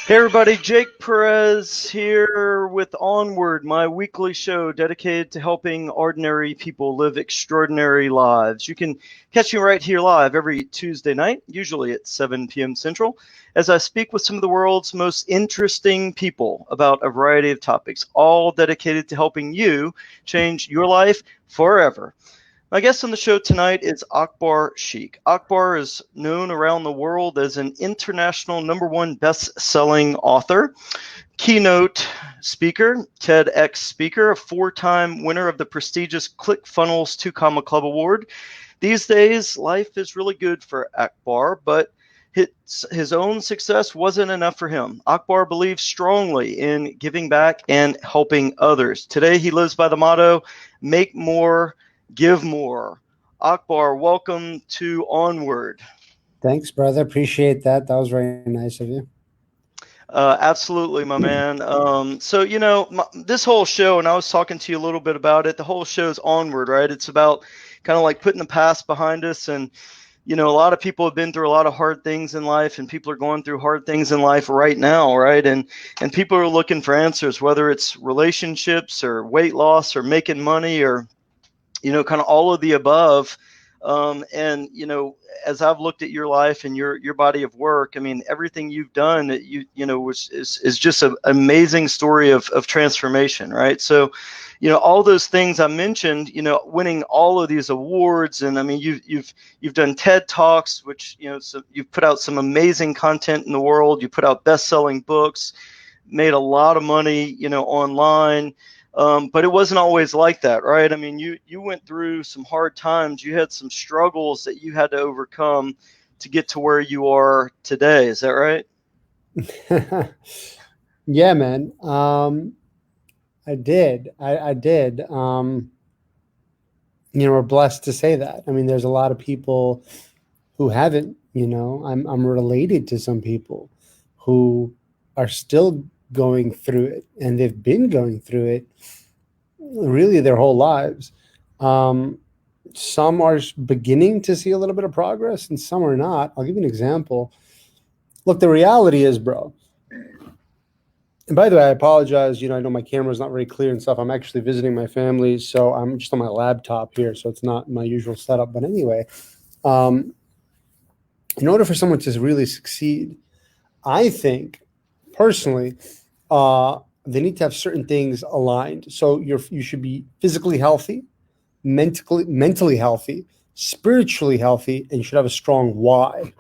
Hey everybody, Jake Perez here with Onward, my weekly show dedicated to helping ordinary people live extraordinary lives. You can catch me right here live every Tuesday night, usually at 7 p.m. Central, as I speak with some of the world's most interesting people about a variety of topics, all dedicated to helping you change your life forever. My guest on the show tonight is Akbar Sheikh. Akbar is known around the world as an international #1 best-selling author, keynote speaker, TEDx speaker, a four-time winner of the prestigious ClickFunnels 2 Comma Club Award. These days, life is really good for Akbar, but his own success wasn't enough for him. Akbar believes strongly in giving back and helping others. Today, he lives by the motto, make more, give more. Akbar, welcome to Onward. Thanks, brother. Appreciate that. That was very nice of you. Absolutely, my man. This whole show, and I was talking to you a little bit about it, the whole show is Onward, right? It's about kind of like putting the past behind us. And, a lot of people have been through a lot of hard things in life, and people are going through hard things in life right now, right? And people are looking for answers, whether it's relationships or weight loss or making money or kind of all of the above. As I've looked at your life and your body of work, I mean, everything you've done, is just an amazing story of transformation, right? So, all those things I mentioned, winning all of these awards, and I mean, you've done TED Talks, which so you've put out some amazing content in the world. You put out best-selling books, made a lot of money, online. But it wasn't always like that, right? I mean, you went through some hard times. You had some struggles that you had to overcome to get to where you are today. Is that right? Yeah, man. I did. I did. We're blessed to say that. I mean, there's a lot of people who haven't. I'm related to some people who are still going through it, and they've been going through it really their whole lives. Some are beginning to see a little bit of progress, and some are not. I'll give you an example. Look, the reality is, bro. And by the way, I apologize. I know my camera's not very clear and stuff. I'm actually visiting my family, so I'm just on my laptop here, so it's not my usual setup. But anyway, in order for someone to really succeed, I think personally, they need to have certain things aligned. So you should be physically healthy, mentally healthy, spiritually healthy, and you should have a strong why.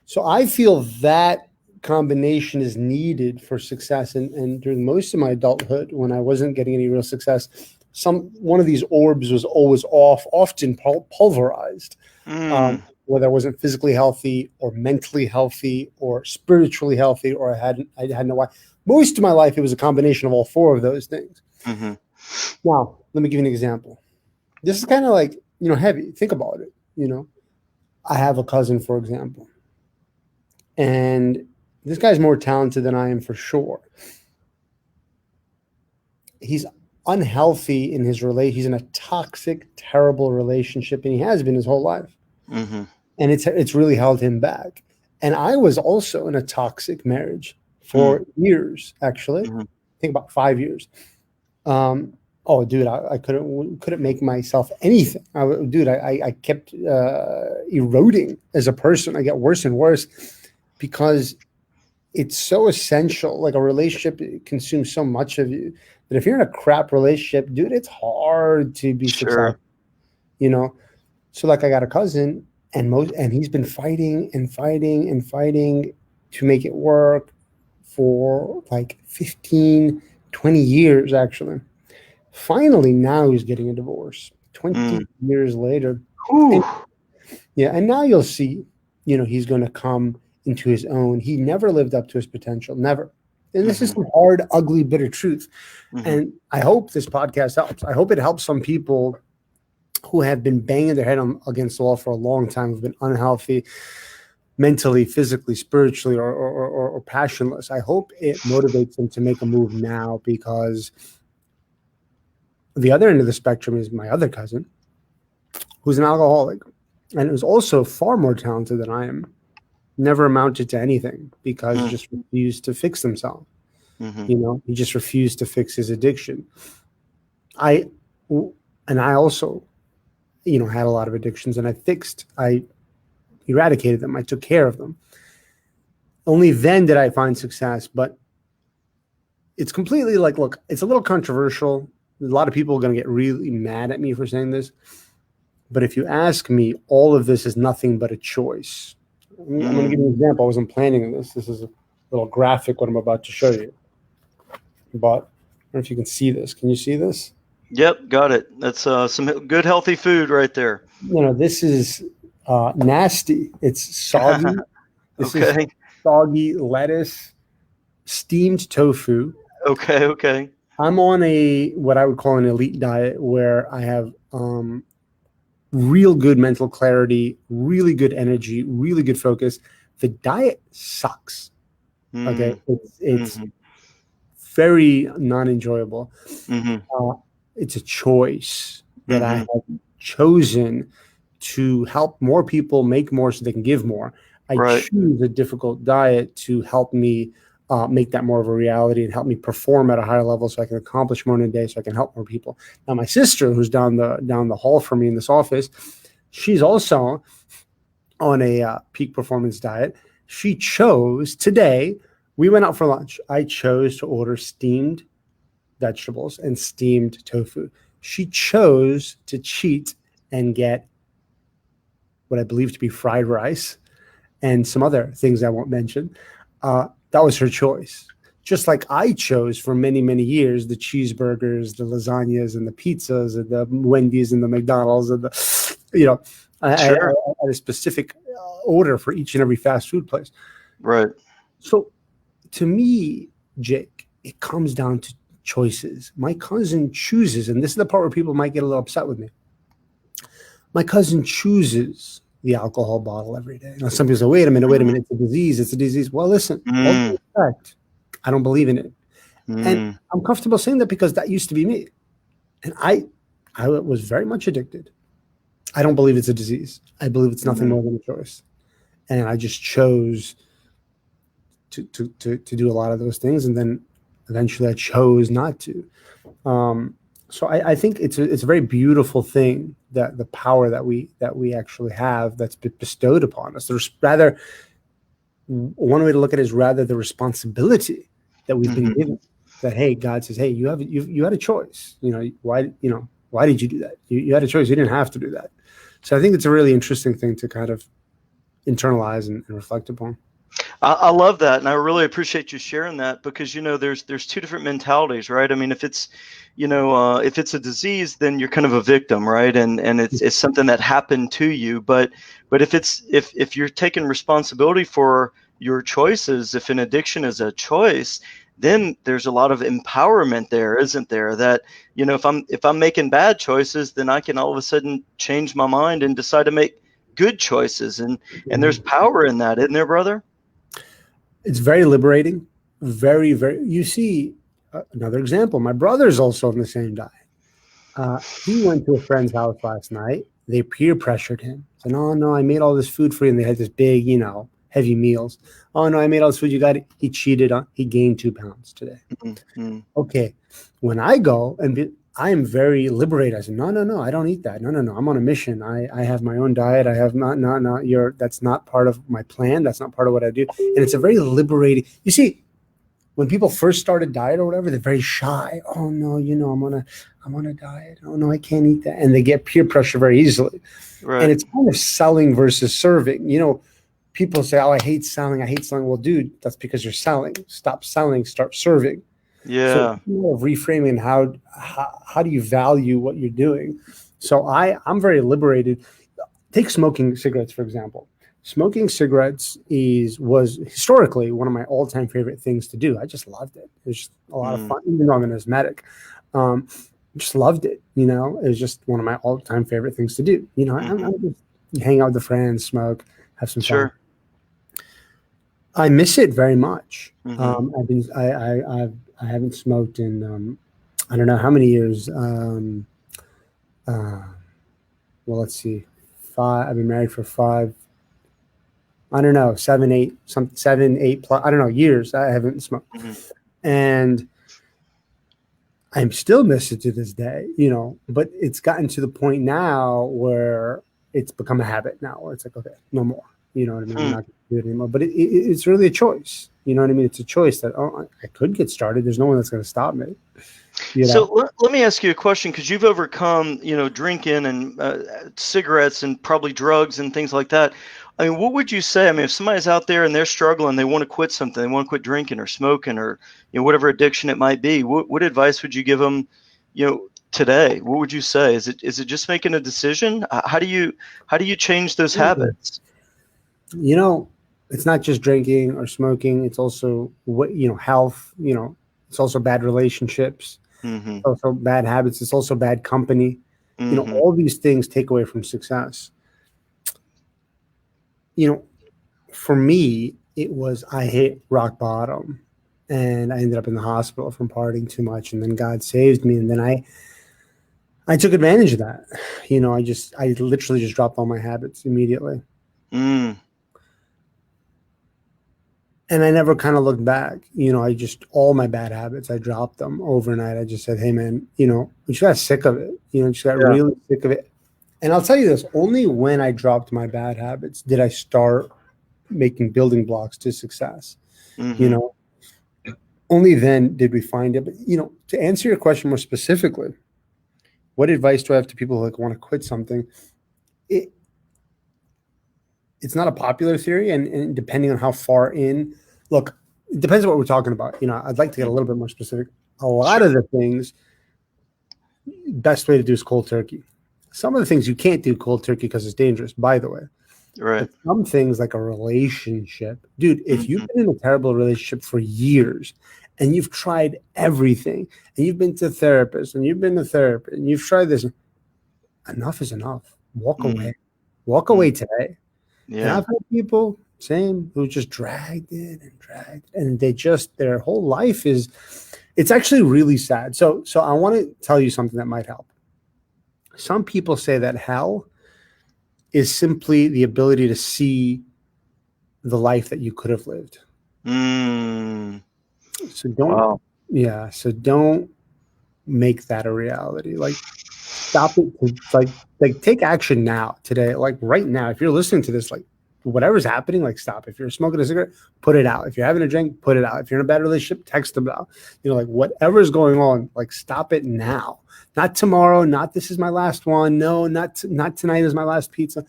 So I feel that combination is needed for success. And during most of my adulthood, when I wasn't getting any real success, one of these orbs was always off, often pulverized. Whether I wasn't physically healthy or mentally healthy or spiritually healthy, or I had no why. Most of my life, it was a combination of all four of those things. Mm-hmm. Now, let me give you an example. This is kind of like, heavy. Think about it. I have a cousin, for example, and this guy's more talented than I am for sure. He's unhealthy in his relationship. He's in a toxic, terrible relationship, and he has been his whole life. Mm-hmm. And it's really held him back. And I was also in a toxic marriage for years, actually. I think about 5 years. Oh, dude, I couldn't make myself anything. I kept eroding as a person. I get worse and worse because it's so essential. Like, a relationship consumes so much of you that if you're in a crap relationship, dude, it's hard to be successful. So like, I got a cousin, and he's been fighting and fighting and fighting to make it work for like 15, 20 years, actually. Finally, now he's getting a divorce 20 years later. And now you'll see, he's going to come into his own. He never lived up to his potential, never. And this is some hard, ugly, bitter truth. And I hope this podcast helps. I hope it helps some people who have been banging their head against the wall for a long time, who've been unhealthy mentally, physically, spiritually, or passionless. I hope it motivates them to make a move now, because the other end of the spectrum is my other cousin, who's an alcoholic, and is also far more talented than I am. never amounted to anything because he Mm. just refused to fix himself. Mm-hmm. He just refused to fix his addiction. I also, had a lot of addictions, and I eradicated them. I took care of them. Only then did I find success, but it's completely look, it's a little controversial. A lot of people are going to get really mad at me for saying this. But if you ask me, all of this is nothing but a choice. I'm going to give you an example. I wasn't planning this. This is a little graphic, what I'm about to show you. But I don't know if you can see this. Can you see this? Yep, got it. That's some good healthy food right there. This is nasty. It's soggy. This is Okay. soggy lettuce, steamed tofu. Okay. I'm on what I would call an elite diet where I have real good mental clarity, really good energy, really good focus. The diet sucks. Okay, it's Mm-hmm. very non-enjoyable. Mm-hmm. It's a choice that I Mm-hmm. have chosen to help more people make more so they can give more. I Right. choose a difficult diet to help me make that more of a reality and help me perform at a higher level so I can accomplish more in a day, so I can help more people. Now, my sister, who's down the hall from me in this office, she's also on a peak performance diet. She chose today, we went out for lunch. I chose to order steamed vegetables and steamed tofu. She chose to cheat and get what I believe to be fried rice and some other things I won't mention. That was her choice. Just like I chose for many, many years the cheeseburgers, the lasagnas, and the pizzas, and the Wendy's and the McDonald's, and I had a specific order for each and every fast food place. Right. So to me, Jake, it comes down to choices. My cousin chooses, and this is the part where people might get a little upset with me. My cousin chooses the alcohol bottle every day. Now, some people say, wait a minute, it's a disease. It's a disease. Well, listen, all due respect, I don't believe in it. And I'm comfortable saying that because that used to be me. And I was very much addicted. I don't believe it's a disease. I believe it's nothing more than a choice. And I just chose to do a lot of those things. And then eventually I chose not to. So I think it's a very beautiful thing, that the power that we actually have that's been bestowed upon us. There's rather, one way to look at it is rather the responsibility that we've been given. That, hey, God says, hey, you had a choice. Why did you do that? You had a choice. You didn't have to do that. So I think it's a really interesting thing to kind of internalize and reflect upon. I love that, and I really appreciate you sharing that, because there's two different mentalities, right? I mean, if it's a disease, then you're kind of a victim, right? And it's something that happened to you. But if you're taking responsibility for your choices, if an addiction is a choice, then there's a lot of empowerment there, isn't there? That if I'm making bad choices, then I can all of a sudden change my mind and decide to make good choices, and there's power in that, isn't there, brother? It's very liberating. Very, very. You see, another example. My brother's also on the same diet. He went to a friend's house last night. They peer pressured him. Said, "Oh no, I made all this food for you," and they had this big, heavy meals. "Oh no, I made all this food. You got it." He cheated. He gained 2 pounds today. Mm-hmm. Okay, when I go I am very liberated. I said, no, I don't eat that. No, I'm on a mission. I have my own diet. I have not that's not part of my plan. That's not part of what I do. And it's a very liberating. You see, when people first start a diet or whatever, they're very shy. Oh no, I'm on a diet. Oh no, I can't eat that. And they get peer pressure very easily. Right. And it's kind of selling versus serving. People say, "Oh, I hate selling. Well, dude, that's because you're selling. Stop selling, start serving." Yeah. So reframing how do you value what you're doing? So I'm very liberated. Take smoking cigarettes, for example. Smoking cigarettes was historically one of my all-time favorite things to do. I just loved it. It was just a lot of fun, even though I'm an asthmatic. Just loved it. It was just one of my all-time favorite things to do. I'm just hang out with the friends, smoke, have some fun. I miss it very much. I haven't smoked in I don't know how many years. Well, let's see, 5. I've been married for 5. I don't know, 7, 8 plus, I don't know, years. I haven't smoked. And I'm still missing to this day, but it's gotten to the point now where it's become a habit now, where it's like, okay, no more. You know what I mean? I'm not going to do it anymore. But it's really a choice. You know what I mean? It's a choice that, I could get started. There's no one that's going to stop me. So let me ask you a question, because you've overcome, drinking and cigarettes and probably drugs and things like that. I mean, what would you say? I mean, if somebody's out there and they're struggling, they want to quit something, they want to quit drinking or smoking or whatever addiction it might be, what advice would you give them, today? What would you say? Is it just making a decision? How do you change those habits? It's not just drinking or smoking. It's also health. It's also bad relationships. It's also bad habits. It's also bad company. All these things take away from success. For me, it was I hit rock bottom, and I ended up in the hospital from partying too much, and then God saved me, and then I took advantage of that. I literally just dropped all my habits immediately. And I never kind of looked back. All my bad habits, I dropped them overnight. I just said, hey, man, we just got sick of it. Just got really sick of it. And I'll tell you this, only when I dropped my bad habits did I start making building blocks to success. Only then did we find it. But, to answer your question more specifically, what advice do I have to people who want to quit something? It's not a popular theory, and depending on how far in, look, it depends on what we're talking about. I'd like to get a little bit more specific. A lot of the things, best way to do is cold turkey. Some of the things you can't do cold turkey because it's dangerous, by the way. Right. But some things like a relationship, dude, if you've been in a terrible relationship for years and you've tried everything and you've been to therapists and you've been to therapy and you've tried this, enough is enough. Walk away. Walk away today. Yeah. And I've had people, same, who just dragged it, and they just, their whole life it's actually really sad. So I want to tell you something that might help. Some people say that hell is simply the ability to see the life that you could have lived. So don't make that a reality. Like, stop it. Like take action now, today, like right now. If you're listening to this, like whatever's happening, like stop. If you're smoking a cigarette, put it out. If you're having a drink, put it out. If you're in a bad relationship, text them out. Like whatever's going on, like stop it now. Not tomorrow, not this is my last one. No, not tonight is my last pizza.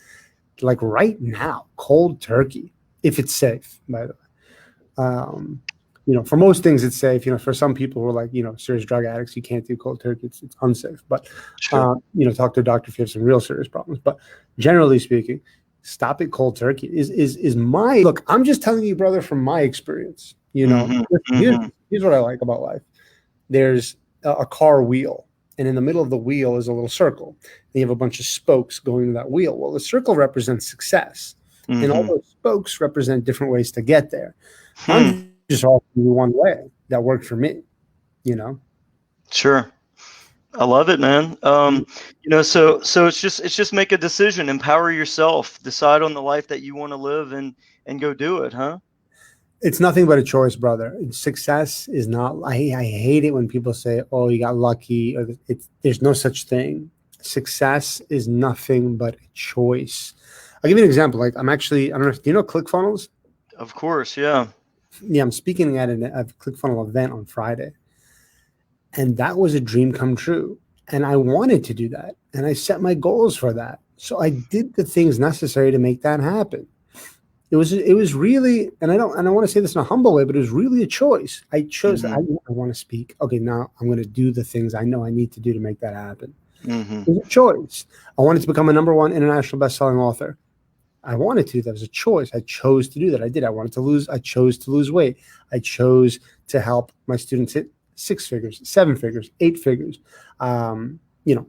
Like right now, cold turkey, if it's safe, by the way. For most things it's safe. For some people who are like, serious drug addicts, you can't do cold turkey. It's unsafe. But, talk to a doctor if you have some real serious problems. But generally speaking, stop it cold turkey is my, look, I'm just telling you, brother, from my experience, here's what I like about life. There's a car wheel, and in the middle of the wheel is a little circle. And you have a bunch of spokes going to that wheel. Well, the circle represents success, and all those spokes represent different ways to get there. I'm just offering you one way that worked for me, Sure. I love it, man. So it's just make a decision, empower yourself, decide on the life that you want to live, and go do it, huh? It's nothing but a choice, brother. Success is not, I hate it when people say, oh, you got lucky, or there's no such thing. Success is nothing but a choice. I'll give you an example. Like I don't know, do you know ClickFunnels? Of course. Yeah. Yeah. I'm speaking at a ClickFunnels event on Friday. And that was a dream come true. And I wanted to do that. And I set my goals for that. So I did the things necessary to make that happen. It was really, and I want to say this in a humble way, but it was really a choice. I chose, I want to speak. Okay, now I'm going to do the things I know I need to do to make that happen. It was a choice. I wanted to become a #1 international best-selling author. I wanted to. That was a choice. I chose to do that. I did. I chose to lose weight. I chose to help my students hit 6 figures, 7 figures, 8 figures.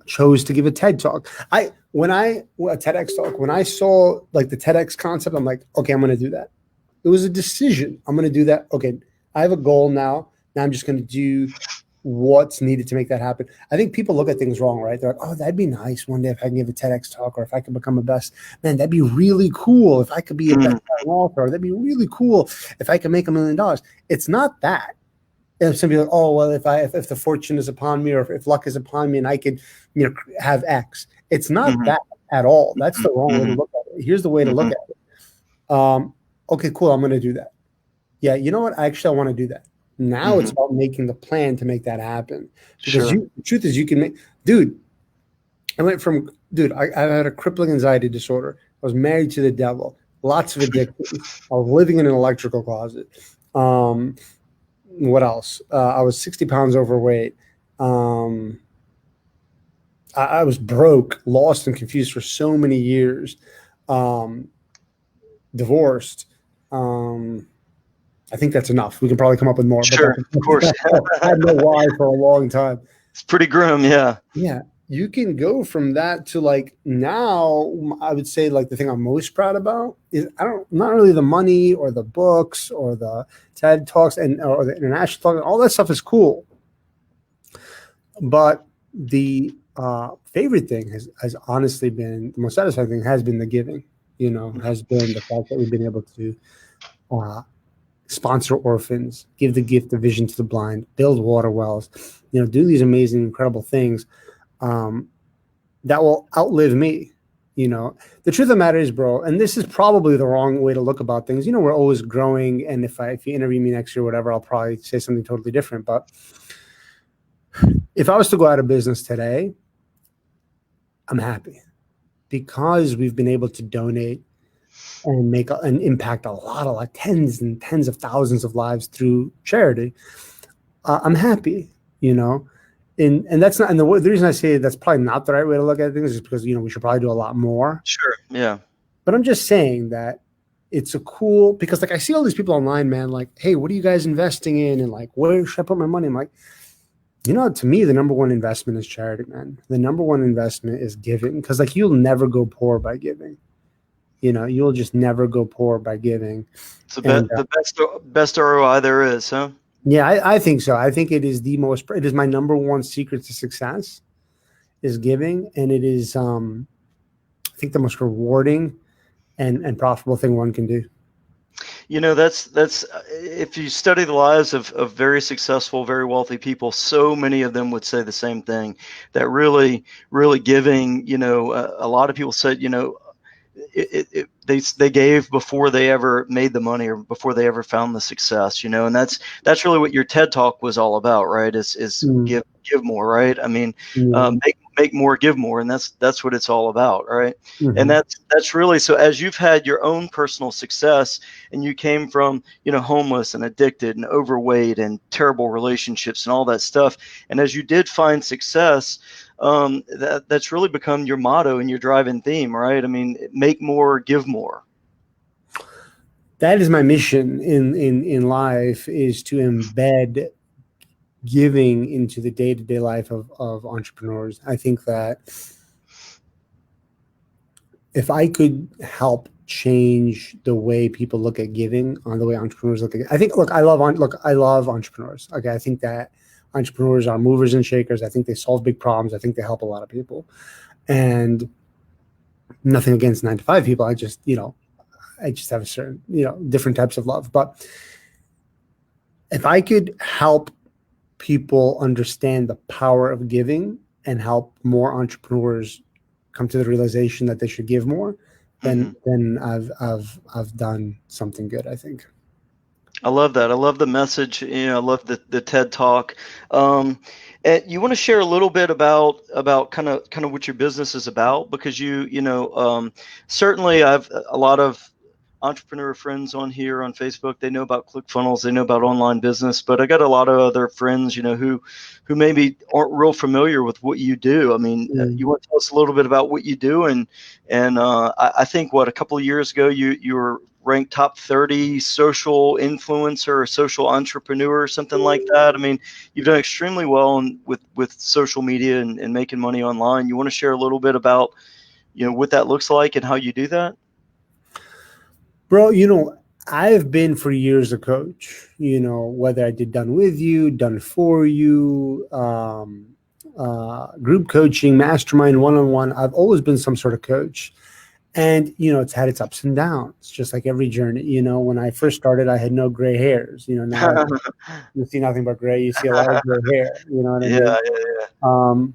Chose to give a TED talk. A TEDx talk, when I saw like the TEDx concept, I'm like, okay, I'm going to do that. It was a decision. I'm going to do that. Okay, I have a goal now. Now I'm just going to do what's needed to make that happen. I think people look at things wrong, right? They're like, oh, that'd be nice one day if I can give a TEDx talk, or if I could become a best man, that'd be really cool. If I could be a best-selling author, that'd be really cool if I could make $1 million. It's not that. And some people are like, oh, well, if the fortune is upon me, or if luck is upon me and I could, have X. It's not that at all. That's the wrong way to look at it. Here's the way to look at it. Okay, cool. I'm going to do that. Yeah. You know what? I want to do that. Now it's about making the plan to make that happen. Because the truth is, you can make, I had a crippling anxiety disorder. I was married to the devil, lots of addictions. I was living in an electrical closet. What else? I was 60 pounds overweight. I was broke, lost, and confused for so many years. Divorced. I think that's enough. We can probably come up with more. Sure, but of course. I had no why for a long time. It's pretty grim, yeah. Yeah. You can go from that to like now, I would say like the thing I'm most proud about is not really the money or the books or the TED Talks or the international talks. All that stuff is cool. But the favorite thing has honestly been, the most satisfying thing has been the giving, has been the fact that we've been able to sponsor orphans, give the gift of vision to the blind, build water wells, do these amazing, incredible things that will outlive me. The truth of the matter is, bro, and this is probably the wrong way to look about things. We're always growing, and if you interview me next year, whatever, I'll probably say something totally different. But if I was to go out of business today, I'm happy because we've been able to donate and make an impact a lot of tens and tens of thousands of lives through charity. I'm happy, and that's not, and the reason I say that's probably not the right way to look at things is because, we should probably do a lot more. Sure. Yeah. But I'm just saying that it's a cool, because I see all these people online, man, like, hey, what are you guys investing in? And where should I put my money? I'm like, to me, the number one investment is charity, man. The number one investment is giving, because you'll never go poor by giving. You'll just never go poor by giving. It's the best ROI there is, huh? Yeah, I think so. I think it is my number one secret to success is giving. And it is, I think, the most rewarding and profitable thing one can do. That's if you study the lives of very successful, very wealthy people, so many of them would say the same thing, that really, really giving, a lot of people said, they gave before they ever made the money or before they ever found the success, and that's really what your TED Talk was all about, right? Is give more, right? I mean, make more, give more, and that's what it's all about, right? And that's really, so as you've had your own personal success and you came from, homeless and addicted and overweight and terrible relationships and all that stuff, and as you did find success, that's really become your motto and your driving theme, right? I mean, make more, give more. That is my mission in life, is to embed giving into the day-to-day life of entrepreneurs. I think that if I could help change the way people look at giving, on the way entrepreneurs look at it, I love entrepreneurs. Okay, I think that entrepreneurs are movers and shakers. I think they solve big problems. I think they help a lot of people. And nothing against 9-to-5 people. I just have a certain, different types of love. But if I could help people understand the power of giving and help more entrepreneurs come to the realization that they should give more, then I've done something good, I think. I love that. I love the message. I love the TED Talk. And you want to share a little bit about kind of what your business is about, because certainly I've a lot of entrepreneur friends on here on Facebook. They know about ClickFunnels, they know about online business, but I got a lot of other friends, who maybe aren't real familiar with what you do. I mean, you want to tell us a little bit about what you do, and I think a couple of years ago you were ranked top 30 social influencer or social entrepreneur or something like that. I mean, you've done extremely well with social media and making money online. You want to share a little bit about, what that looks like and how you do that? Bro, I've been for years a coach, whether I did done with you, done for you, group coaching, mastermind, one-on-one. I've always been some sort of coach. And, it's had its ups and downs, just like every journey. When I first started, I had no gray hairs. Now you see nothing but gray. You see a lot of gray hair. You know what I mean? Yeah.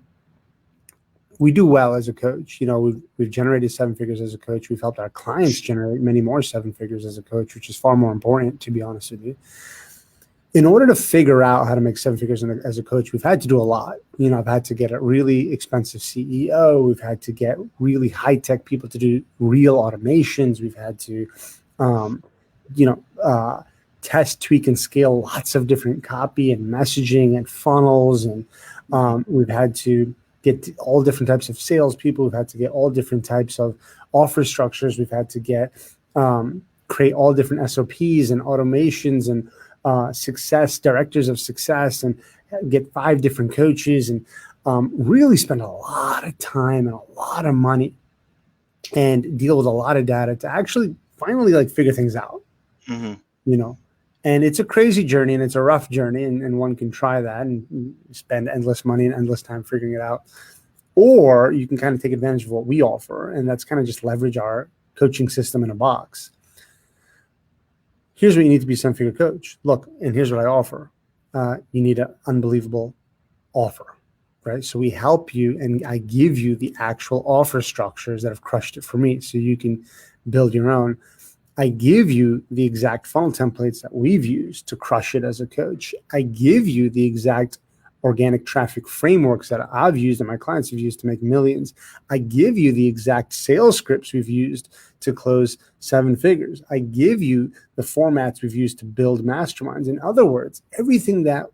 We do well as a coach. We've generated 7 figures as a coach. We've helped our clients generate many more 7 figures as a coach, which is far more important, to be honest with you. In order to figure out how to make 7 figures as a coach, we've had to do a lot. I've had to get a really expensive CEO. We've had to get really high-tech people to do real automations. We've had to, test, tweak, and scale lots of different copy and messaging and funnels. And we've had to get all different types of salespeople. We've had to get all different types of offer structures. We've had to get create all different SOPs and automations and success directors of success, and get 5 different coaches, and really spend a lot of time and a lot of money and deal with a lot of data to actually finally figure things out. And it's a crazy journey, and it's a rough journey, and one can try that and spend endless money and endless time figuring it out. Or you can kind of take advantage of what we offer, and that's kind of just leverage our coaching system in a box. Here's what you need to be a 7-figure coach. Look, and here's what I offer. You need an unbelievable offer, right? So we help you, and I give you the actual offer structures that have crushed it for me, so you can build your own. I give you the exact funnel templates that we've used to crush it as a coach. I give you the exact organic traffic frameworks that I've used and my clients have used to make millions. I give you the exact sales scripts we've used to close 7 figures. I give you the formats we've used to build masterminds. In other words, everything that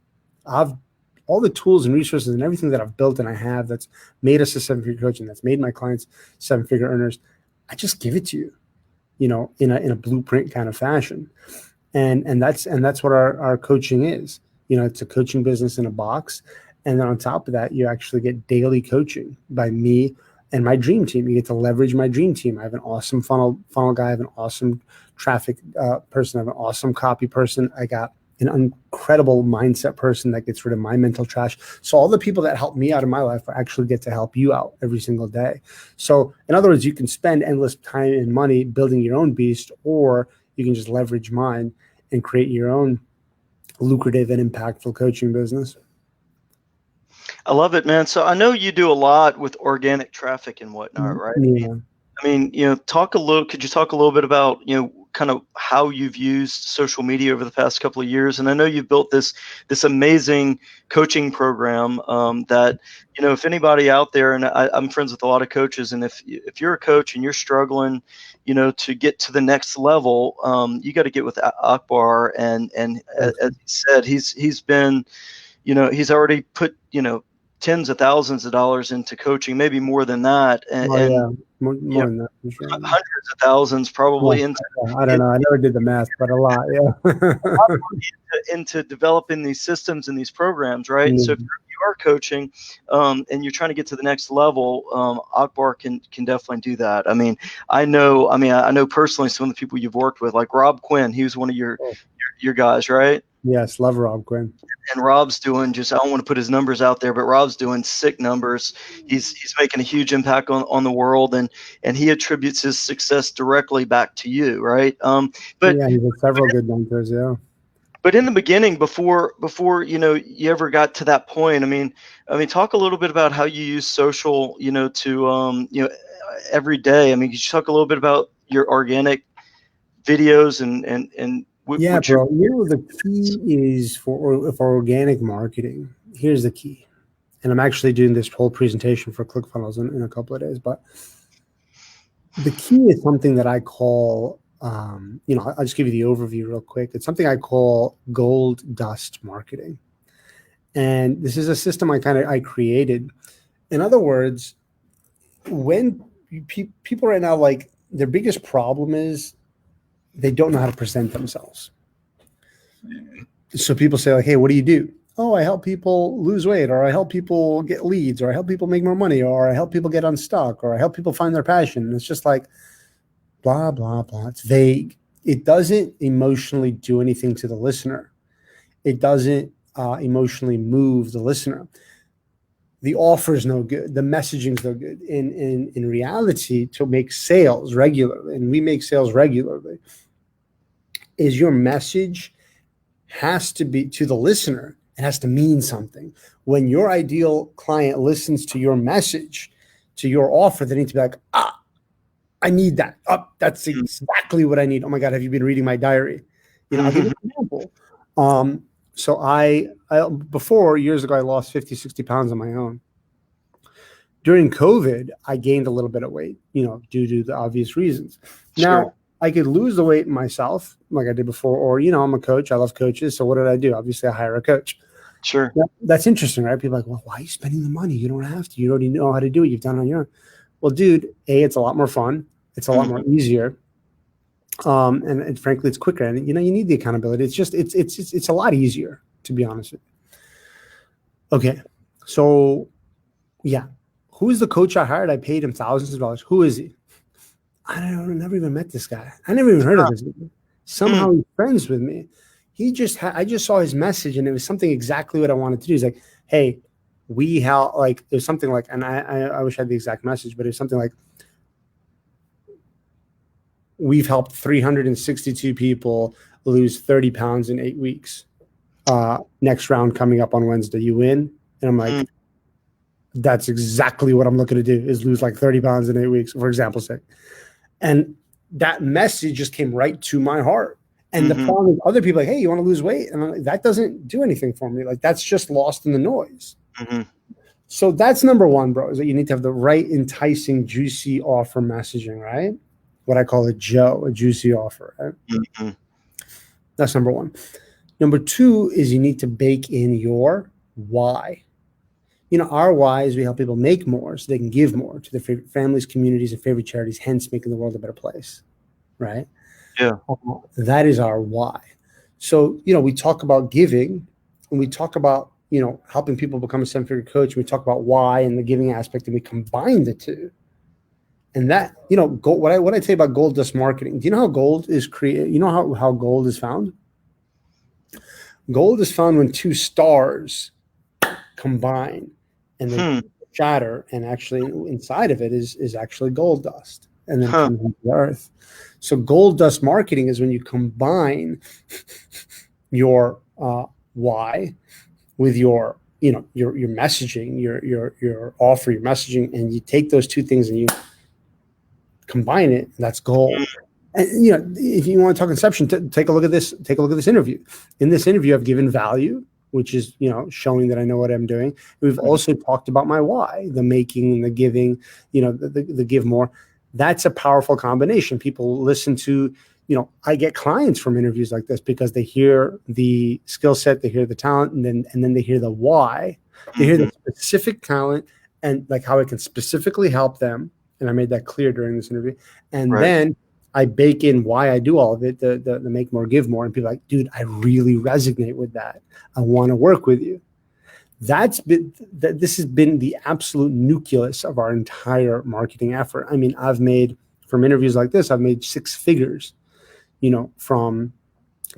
all the tools and resources and everything that I've built and I have that's made us a 7-figure coach and that's made my clients 7-figure earners, I just give it to you, in a blueprint kind of fashion. And that's what our coaching is. It's a coaching business in a box. And then on top of that, you actually get daily coaching by me and my dream team. You get to leverage my dream team. I have an awesome funnel guy. I have an awesome traffic person. I have an awesome copy person. I got an incredible mindset person that gets rid of my mental trash. So all the people that help me out in my life actually get to help you out every single day. So in other words, you can spend endless time and money building your own beast, or you can just leverage mine and create your own lucrative and impactful coaching business. I love it, man. So I know you do a lot with organic traffic and whatnot, right? Yeah. Could you talk a little bit about, kind of how you've used social media over the past couple of years? And I know you've built this amazing coaching program that, if anybody out there, and I'm friends with a lot of coaches, and if you're a coach and you're struggling, to get to the next level, you got to get with Akbar. And as he said, he's been, he's already put, tens of thousands of dollars into coaching, maybe more than that. More than that, for sure. Hundreds of thousands probably into. I don't know. I never did the math, but a lot, into developing these systems and these programs, right? So if you are coaching and you're trying to get to the next level, Akbar can definitely do that. I know personally some of the people you've worked with, like Rob Quinn. He was one of your guys, right? Yes, love Rob Quinn. And Rob's doing I don't want to put his numbers out there, but Rob's doing sick numbers. He's making a huge impact on the world, and he attributes his success directly back to you, right? But yeah, he's had several good mentors, yeah. But in the beginning, before you ever got to that point, talk a little bit about how you use social, to every day. Could you talk a little bit about your organic videos and bro. The key is for organic marketing. Here's the key, and I'm actually doing this whole presentation for ClickFunnels in a couple of days. But the key is something that I call, I'll just give you the overview real quick. It's something I call gold dust marketing, and this is a system I created. In other words, when people right now, their biggest problem is they don't know how to present themselves. So people say, hey, what do you do? Oh, I help people lose weight, or I help people get leads, or I help people make more money, or I help people get unstuck, or I help people find their passion. And it's just blah, blah, blah. It's vague. it doesn't emotionally do anything to the listener. It doesn't emotionally move the listener. The offer is no good. The messaging is no good. In reality, to make sales regularly, and we make sales regularly, is your message has to be to the listener. It has to mean something. When your ideal client listens to your message, to your offer, they need to be like, I need that. That's exactly what I need. Oh my God, have you been reading my diary? I'll give you an example. So I before, years ago, I lost 50, 60 pounds on my own. During COVID, I gained a little bit of weight, due to the obvious reasons. Sure. Now, I could lose the weight myself like I did before, or, I'm a coach. I love coaches. So what did I do? Obviously, I hire a coach. Sure. That's interesting, right? People are like, well, why are you spending the money? You don't have to. You already know how to do it. You've done it on your own. Well, dude, it's a lot more fun. It's a lot more easier. And frankly, it's quicker. And, you need the accountability. It's just, it's a lot easier, to be honest with you. Okay. So, yeah. Who's the coach I hired? I paid him thousands of dollars. Who is he? I never even met this guy. I never even heard of this guy. Somehow he's friends with me. I just saw his message, and it was something exactly what I wanted to do. He's like, hey, it was something like, and I wish I had the exact message, but it was something like, we've helped 362 people lose 30 pounds in 8 weeks. Next round coming up on Wednesday. You win? And I'm like, that's exactly what I'm looking to do, is lose like 30 pounds in 8 weeks, for example's sake. And that message just came right to my heart. And the problem is other people are like, hey, you want to lose weight? And I'm like, that doesn't do anything for me. Like, that's just lost in the noise. So that's number one, bro, is that you need to have the right enticing, juicy offer messaging, right? What I call a juicy offer, right? That's number one. Number two is you need to bake in your why. Our why is we help people make more so they can give more to their favorite families, communities, and favorite charities, hence making the world a better place, right? Yeah. That is our why. So, we talk about giving, and we talk about, helping people become a seven-figure coach. We talk about why and the giving aspect, and we combine the two. And that, gold, what I tell you about gold dust marketing, do you know how gold is created? You know how gold is found? Gold is found when two stars combine and then shatter, and actually inside of it is actually gold dust, and then comes into the earth. So gold dust marketing is when you combine your why with your your messaging, your offer, your messaging, and you take those two things and you combine it. That's gold. And if you want to talk inception, take a look at this. Take a look at this interview. In this interview, I've given value, which is, showing that I know what I'm doing. We've also talked about my why, the making and the giving, the give more. That's a powerful combination. People listen to, I get clients from interviews like this because they hear the skill set, they hear the talent, and then they hear the why. They hear the specific talent and like how it can specifically help them. And I made that clear during this interview. And then I bake in why I do all of it, the make more, give more. And people are like, dude, I really resonate with that. I want to work with you. This has been the absolute nucleus of our entire marketing effort. I mean, I've made, from interviews like this, I've made 6 figures, from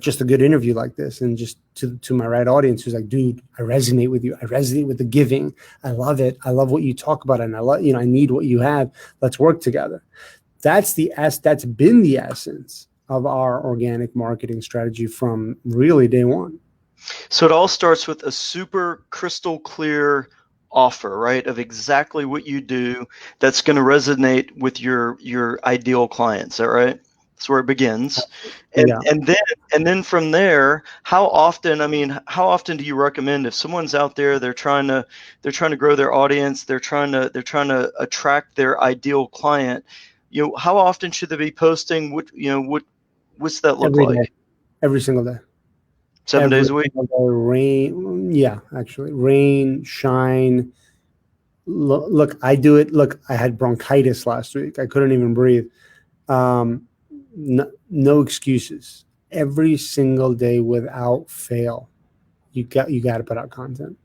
just a good interview like this, and just to my right audience who's like, dude, I resonate with you. I resonate with the giving. I love it. I love what you talk about. And I love, I need what you have. Let's work together. That's been the essence of our organic marketing strategy from really day one. So it all starts with a super crystal clear offer, right, of exactly what you do that's going to resonate with your ideal clients. Is that right? That's where it begins. And then from there, how often do you recommend, if someone's out there, they're trying to grow their audience, they're trying to attract their ideal client, how often should they be posting? What's that look like? Day. Every single day. 7 days a week? Rain, shine. Look, I do it. Look, I had bronchitis last week. I couldn't even breathe. No excuses. Every single day without fail, you got to put out content.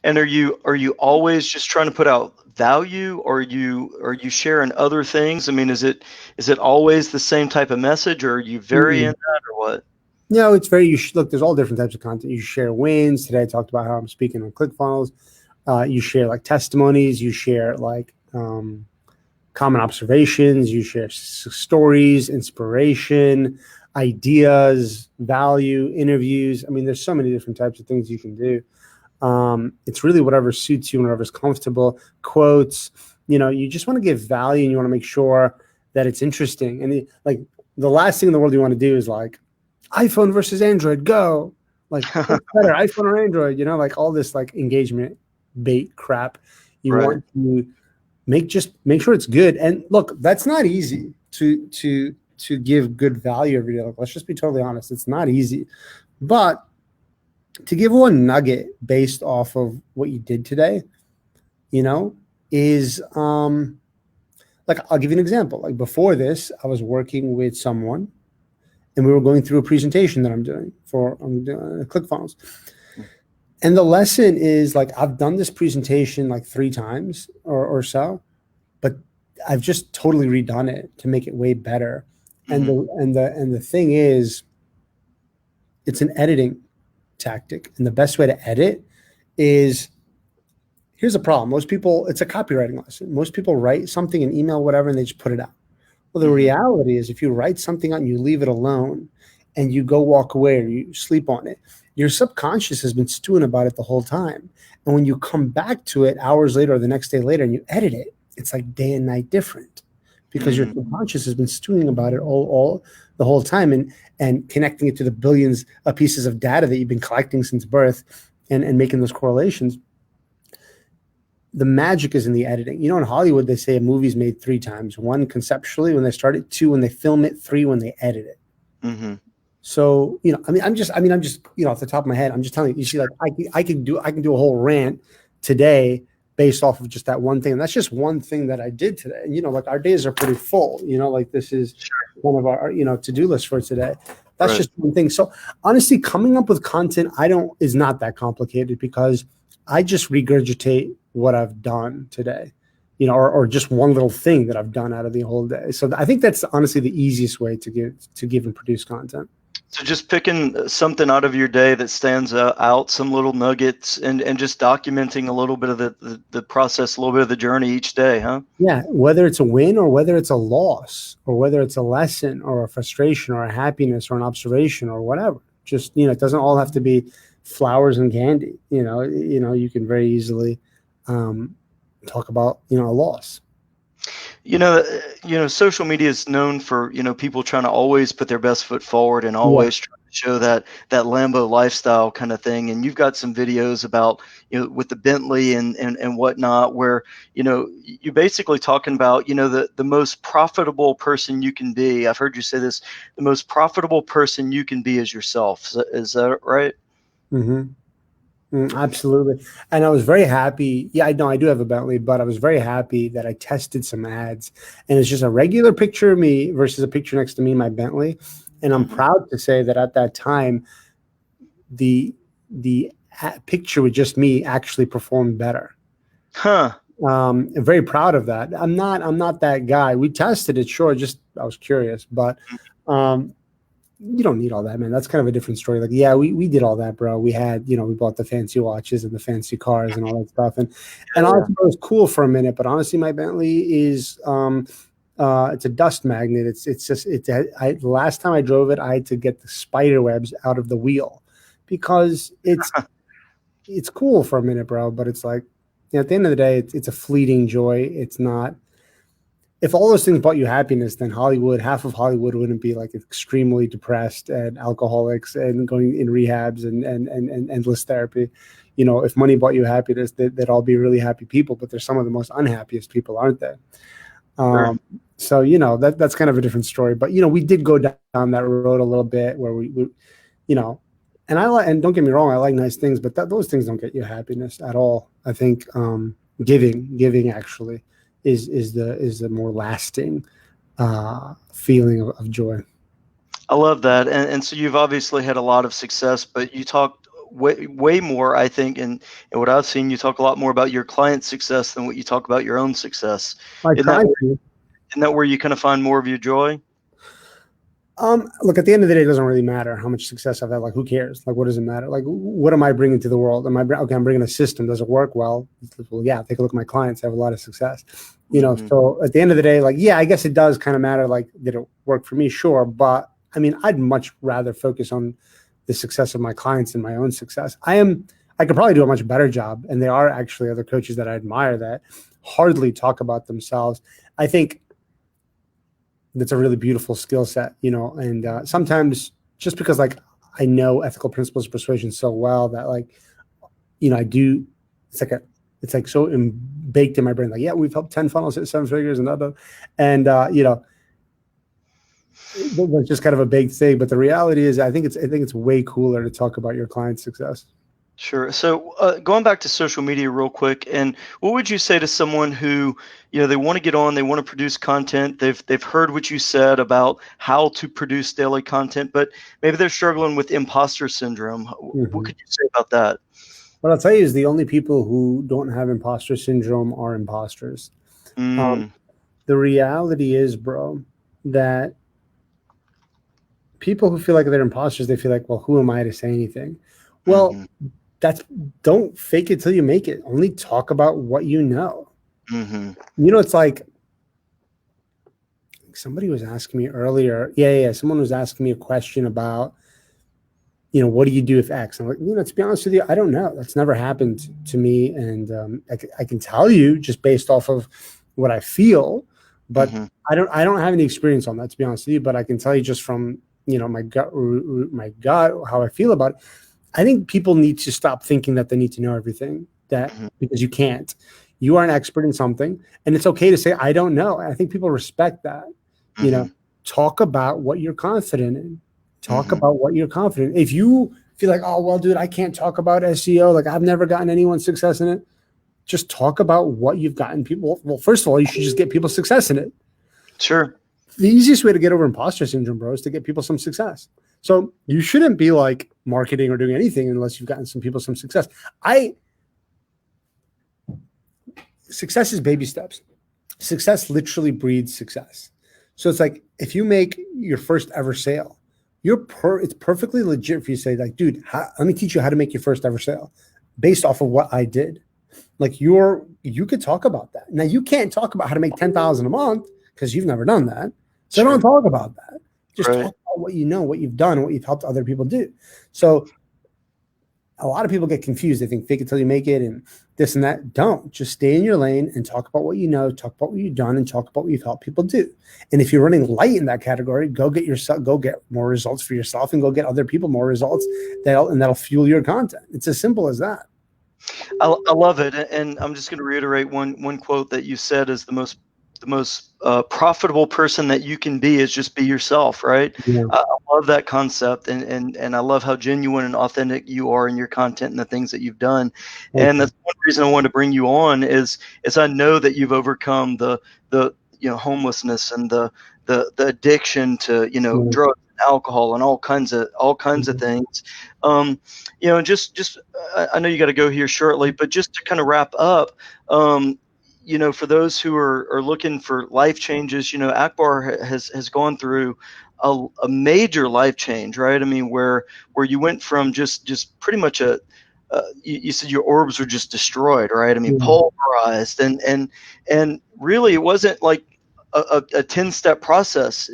And are you always just trying to put out value, or are you sharing other things? I mean, is it always the same type of message, or are you varying that, or what? No, it's very, look, there's all different types of content. You share wins. Today I talked about how I'm speaking on ClickFunnels. You share like testimonies. You share like common observations. You share stories, inspiration, ideas, value, interviews. I mean, there's so many different types of things you can do. It's really whatever suits you, whatever's comfortable. Quotes, you just want to give value, and you want to make sure that it's interesting. And like the last thing in the world you want to do is like iPhone versus Android, go. Like, what's better, iPhone or Android? Like all this like engagement bait crap. You Right. want to make sure it's good. And look, that's not easy to give good value every day. Like, let's just be totally honest. It's not easy. But to give one nugget based off of what you did today, is like, I'll give you an example. Like before this, I was working with someone and we were going through a presentation that I'm doing for ClickFunnels. And the lesson is like, I've done this presentation like 3 times or so, but I've just totally redone it to make it way better. And the thing is, it's an editing tactic. And the best way to edit is, here's a problem. Most people, it's a copywriting lesson. Most people write something, an email, whatever, and they just put it out. Well, the reality is, if you write something out and you leave it alone and you go walk away or you sleep on it, your subconscious has been stewing about it the whole time. And when you come back to it hours later or the next day later and you edit it, it's like day and night different, because your subconscious has been stewing about it all the whole time, and connecting it to the billions of pieces of data that you've been collecting since birth, and making those correlations. The magic is in the editing. In Hollywood, they say a movie's made 3 times: 1 conceptually when they start it, 2 when they film it, 3 when they edit it. So, I'm just off the top of my head, I'm just telling you, you see, like I can do a whole rant today based off of just that one thing. And that's just one thing that I did today. And, like our days are pretty full, like this is one of our, to-do lists for today. That's just one thing. So honestly, coming up with content, is not that complicated, because I just regurgitate what I've done today, or just one little thing that I've done out of the whole day. So I think that's honestly the easiest way to give and produce content. So just picking something out of your day that stands out, some little nuggets, and just documenting a little bit of the process, a little bit of the journey each day, huh? Yeah, whether it's a win or whether it's a loss, or whether it's a lesson or a frustration or a happiness or an observation or whatever. Just, it doesn't all have to be flowers and candy. You can very easily talk about, a loss. Social media is known for, people trying to always put their best foot forward and always trying to show that Lambo lifestyle kind of thing. And you've got some videos about, with the Bentley and whatnot, where, you're basically talking about, the most profitable person you can be. I've heard you say this: the most profitable person you can be is yourself. Is that right? Mm-hmm. Absolutely. And I was very happy. Yeah, I know I do have a Bentley, but I was very happy that I tested some ads, and it's just a regular picture of me versus a picture next to me in my Bentley. And I'm proud to say that at that time, the picture with just me actually performed better. Huh. I'm very proud of that. I'm not that guy. We tested it, sure. I was curious, but you don't need all that, man. That's kind of a different story. Like, yeah, we did all that, bro. We had, we bought the fancy watches and the fancy cars and all that stuff. And honestly, it was cool for a minute, but honestly, my Bentley is, it's a dust magnet. The last time I drove it, I had to get the spider webs out of the wheel, because it's cool for a minute, bro. But it's like, at the end of the day, it's a fleeting joy. It's not. If all those things brought you happiness, then half of Hollywood wouldn't be like extremely depressed and alcoholics and going in rehabs and endless therapy. If money brought you happiness, they'd all be really happy people, but they're some of the most unhappiest people, aren't they? Sure. So, that's kind of a different story. But, we did go down that road a little bit where we and don't get me wrong, I like nice things, but those things don't get you happiness at all. I think giving actually is the more lasting feeling of joy. I love that. And so you've obviously had a lot of success, but you talked way more, I think, and what I've seen, you talk a lot more about your client's success than what you talk about your own success. I Isn't try that to. isn't that where you kind of find more of your joy? Look, at the end of the day, it doesn't really matter how much success I've had. Like, who cares? Like, what does it matter? Like, what am I bringing to the world? Okay, I'm bringing a system. Does it work well? Well, yeah, take a look at my clients. I have a lot of success. So at the end of the day, like, yeah, I guess it does kind of matter. Like, did it work for me? Sure. But I mean, I'd much rather focus on the success of my clients than my own success. I could probably do a much better job. And there are actually other coaches that I admire that hardly talk about themselves. I think that's a really beautiful skill set, and sometimes just because like I know ethical principles of persuasion so well that like, I do, it's like so baked in my brain. Like, yeah, we've helped 10 funnels hit 7 figures and it's just kind of a big thing. But the reality is I think it's way cooler to talk about your client's success. Sure. So going back to social media real quick, and what would you say to someone who, they want to get on, they want to produce content, they've heard what you said about how to produce daily content, but maybe they're struggling with imposter syndrome. Mm-hmm. What could you say about that? What I'll tell you is the only people who don't have imposter syndrome are imposters. The reality is, bro, that people who feel like they're imposters, they feel like, well, who am I to say anything? Well, don't fake it till you make it. Only talk about what you know. It's like somebody was asking me earlier. Yeah. Someone was asking me a question about, what do you do if X? I'm like, to be honest with you, I don't know. That's never happened to me. And I can tell you just based off of what I feel, but I don't have any experience on that, to be honest with you. But I can tell you just from, my gut, how I feel about it. I think people need to stop thinking that they need to know everything because you can't. You are an expert in something, and it's okay to say, I don't know. I think people respect that. Talk about what you're confident in. Talk about what you're confident in. If you feel like, oh, well, dude, I can't talk about SEO. Like, I've never gotten anyone's success in it. Just talk about what you've gotten people. Well, first of all, you should just get people success in it. Sure. The easiest way to get over imposter syndrome, bro, is to get people some success. So you shouldn't be like marketing or doing anything unless you've gotten some people some success. Success is baby steps. Success literally breeds success. So it's like if you make your first ever sale, it's perfectly legit for you to say like, dude, let me teach you how to make your first ever sale based off of what I did. Like you could talk about that. Now you can't talk about how to make 10,000 a month because you've never done that. So don't talk about that. Just talk about what you know, what you've done, and what you've helped other people do. So a lot of people get confused. They think fake it till you make it and this and that. Don't. Just stay in your lane and talk about what you know, talk about what you've done, and talk about what you've helped people do. And if you're running light in that category, go get more results for yourself and go get other people more results. That'll fuel your content. It's as simple as that. I love it. And I'm just going to reiterate one quote that you said is the most profitable person that you can be is just be yourself, right? Yeah. I love that concept, and I love how genuine and authentic you are in your content and the things that you've done. Okay. And that's one reason I wanted to bring you on is I know that you've overcome the homelessness and the addiction to drugs and alcohol and all kinds of things. Just I know you got to go here shortly, but just to kind of wrap up. For those who are looking for life changes, Akbar has gone through a major life change, right? I mean, where you went from just pretty much you said your orbs were just destroyed, right? I mean, pulverized, and really it wasn't like a 10-step process.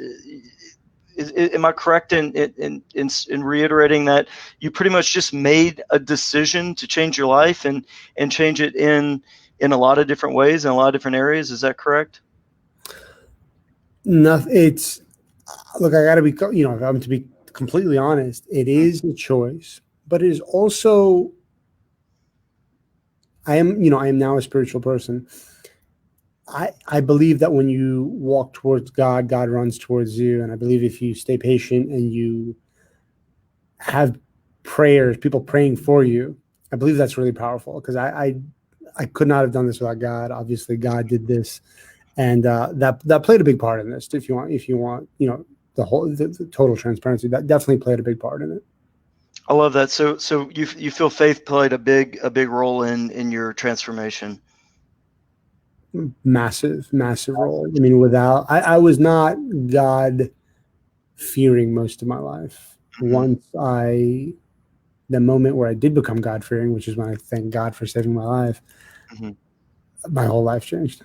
Am I correct in reiterating that you pretty much just made a decision to change your life and change it in a lot of different ways in a lot of different areas? Is that correct? No, look, I gotta be, if I'm to be completely honest, it is a choice, but it is also, I am now a spiritual person. I believe that when you walk towards God, God runs towards you. And I believe if you stay patient and you have prayers, people praying for you, I believe that's really powerful because I could not have done this without God. Obviously, God did this, and that played a big part in this. If you want, the total transparency, that definitely played a big part in it. I love that. So you feel faith played a big role in your transformation. Massive role. I mean, I was not God fearing most of my life. Mm-hmm. The moment where I did become God fearing, which is when I thank God for saving my life, Mm-hmm. my whole life changed.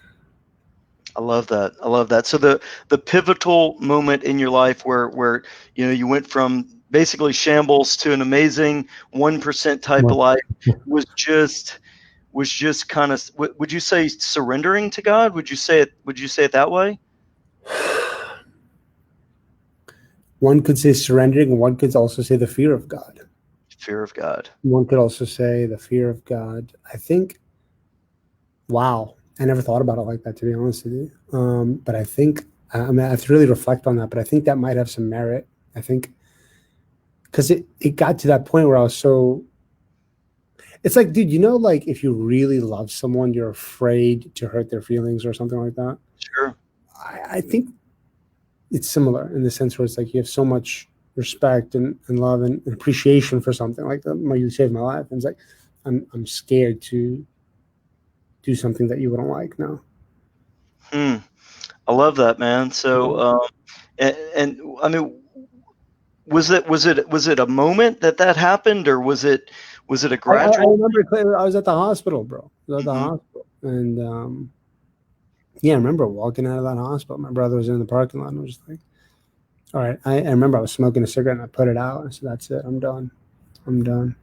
I love that. I love that. So the pivotal moment in your life where you went from basically shambles to an amazing 1% type of life was just kind of, would you say surrendering to God? Would you say it that way? One could say surrendering, one could also say the fear of God. Fear of God. One could also say the fear of God. I think, wow, I never thought about it like that, to be honest with you. But I think, I mean, I have to really reflect on that, but I think that might have some merit. I think, because it got to that point where I was so, it's like, dude, like if you really love someone, you're afraid to hurt their feelings or something like that. Sure. I think it's similar in the sense where it's like you have so much respect and love and appreciation for something like that. You saved my life. And it's like, I'm scared to do something that you wouldn't like now. I love that, man. So, and I mean, was it a moment that happened, or was it a I gradual? remember clearly, I was at the hospital, bro. I was at the Mm-hmm. hospital. And yeah, I remember walking out of that hospital. My brother was in the parking lot and I was just like, all right. I remember I was smoking a cigarette and I put it out. I said, that's it. I'm done. I'm done.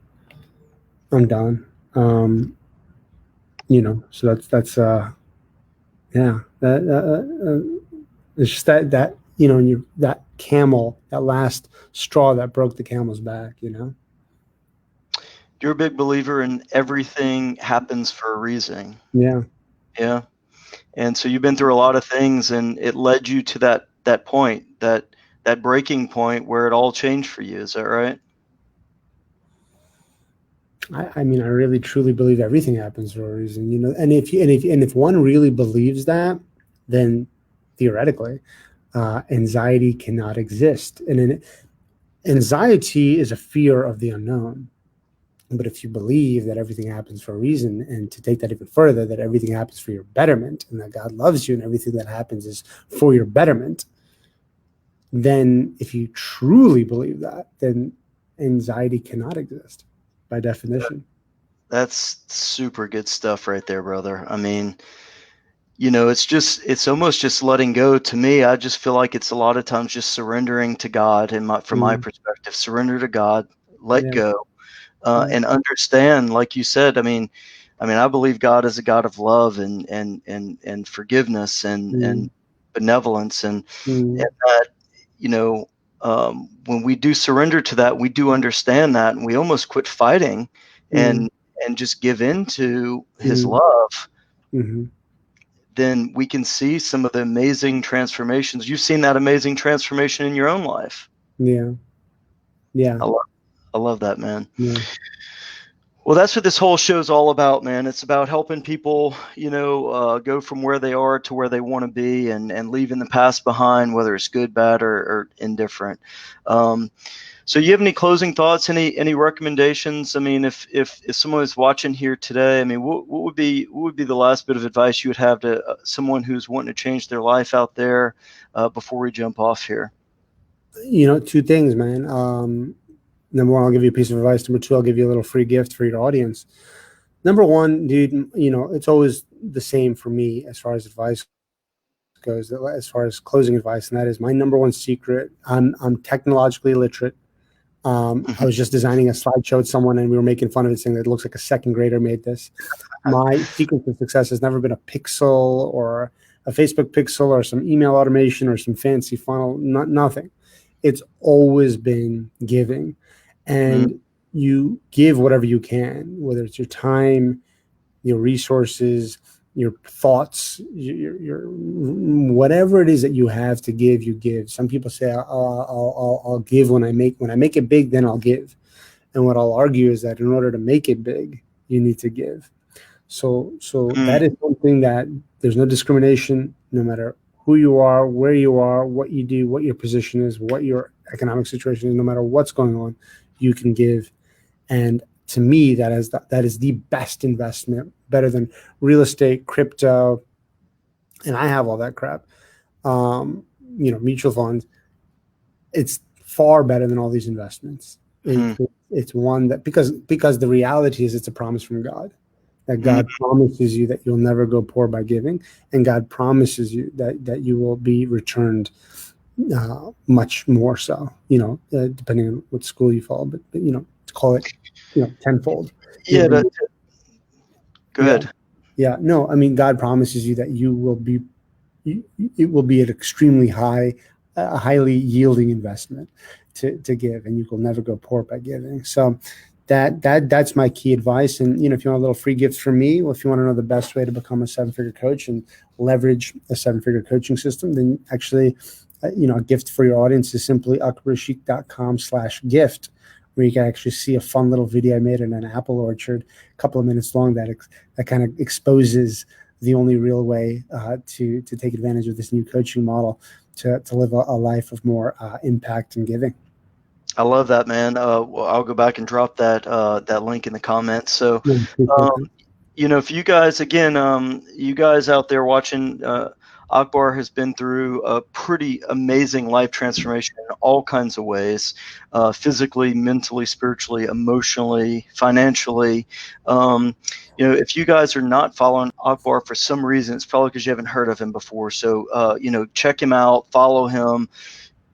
I'm done. So yeah, it's just that and that camel, that last straw that broke the camel's back. You're a big believer in everything happens for a reason. Yeah. Yeah. And so you've been through a lot of things, and it led you to that point, that breaking point where it all changed for you. Is that right? I mean, I really truly believe everything happens for a reason. And if one really believes that, then theoretically, anxiety cannot exist. And anxiety is a fear of the unknown. But if you believe that everything happens for a reason, and to take that even further, that everything happens for your betterment, and that God loves you, and everything that happens is for your betterment, then if you truly believe that, then anxiety cannot exist by definition. That's super good stuff right there, brother. I mean, it's almost just letting go. To me, I just feel like it's a lot of times just surrendering to God, and from my perspective, surrender to God, let Yeah. go, and understand, like you said. I believe God is a God of love and forgiveness and benevolence, and that, when we do surrender to that, we do understand that, and we almost quit fighting and just give in to His love. Mm-hmm. Then we can see some of the amazing transformations. You've seen that amazing transformation in your own life. Yeah. Yeah. I love that, man. Yeah. Well, that's what this whole show's all about, man. It's about helping people, go from where they are to where they want to be, and leaving the past behind, whether it's good, bad, or indifferent. So you have any closing thoughts, any recommendations? I mean, if someone is watching here today, I mean, what would be the last bit of advice you would have to someone who's wanting to change their life out there, before we jump off here? Two things, man. Number one, I'll give you a piece of advice. Number two, I'll give you a little free gift for your audience. Number one, dude, it's always the same for me as far as advice goes, as far as closing advice, and that is my number one secret. I'm technologically illiterate. I was just designing a slideshow with someone, and we were making fun of it, saying that it looks like a second grader made this. My secret to success has never been a pixel or a Facebook pixel or some email automation or some fancy funnel. Nothing. It's always been giving, and you give whatever you can, whether it's your time, your resources, your thoughts, your whatever it is that you have to give, you give. Some people say, I'll give when I make it big, then I'll give. And what I'll argue is that in order to make it big, you need to give. So that is something that there's no discrimination, no matter who you are, where you are, what you do, what your position is, what your economic situation is, no matter what's going on, you can give. And to me, that is the best investment, better than real estate, crypto, and I have all that crap. Mutual funds. It's far better than all these investments. It's one that because the reality is it's a promise from God, that God promises you that you'll never go poor by giving, and God promises you that you will be returned much more so. Depending on what school you follow, but call it tenfold. Yeah. Go ahead. Yeah. No, I mean, God promises you that you will be. It will be an extremely highly yielding investment to give, and you will never go poor by giving. So that's my key advice. And if you want a little free gift from me, or if you want to know the best way to become a 7-figure coach and leverage a 7-figure coaching system, then actually a gift for your audience is simply akbarsheikh.com/gift, where you can actually see a fun little video I made in an apple orchard, a couple of minutes long, that kind of exposes the only real way to take advantage of this new coaching model to live a life of more impact and giving. I love that, man. Well, I'll go back and drop that link in the comments. So, if you guys, again, you guys out there watching, Akbar has been through a pretty amazing life transformation in all kinds of ways, physically, mentally, spiritually, emotionally, financially. If you guys are not following Akbar for some reason, it's probably because you haven't heard of him before. So, check him out, follow him.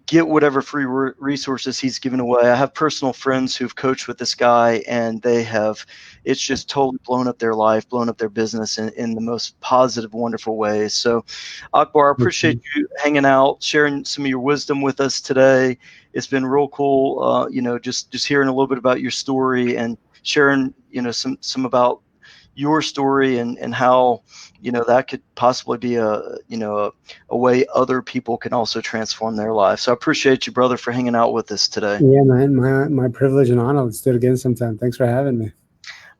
Get whatever free resources he's given away. I have personal friends who've coached with this guy, and it's just totally blown up their life, blown up their business in the most positive, wonderful ways. So, Akbar, I appreciate you hanging out, sharing some of your wisdom with us today. It's been real cool, just hearing a little bit about your story and sharing, some about your story and how that could possibly be a way other people can also transform their life. So I appreciate you, brother, for hanging out with us today. Yeah, man, my privilege and honor. Let's do it again sometime. Thanks for having me.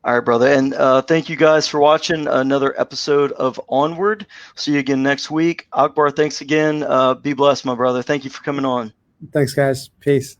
All right, brother, and thank you guys for watching another episode of Onward. See you again next week. Akbar, thanks again. Be blessed, my brother. Thank you for coming on. Thanks, guys. Peace.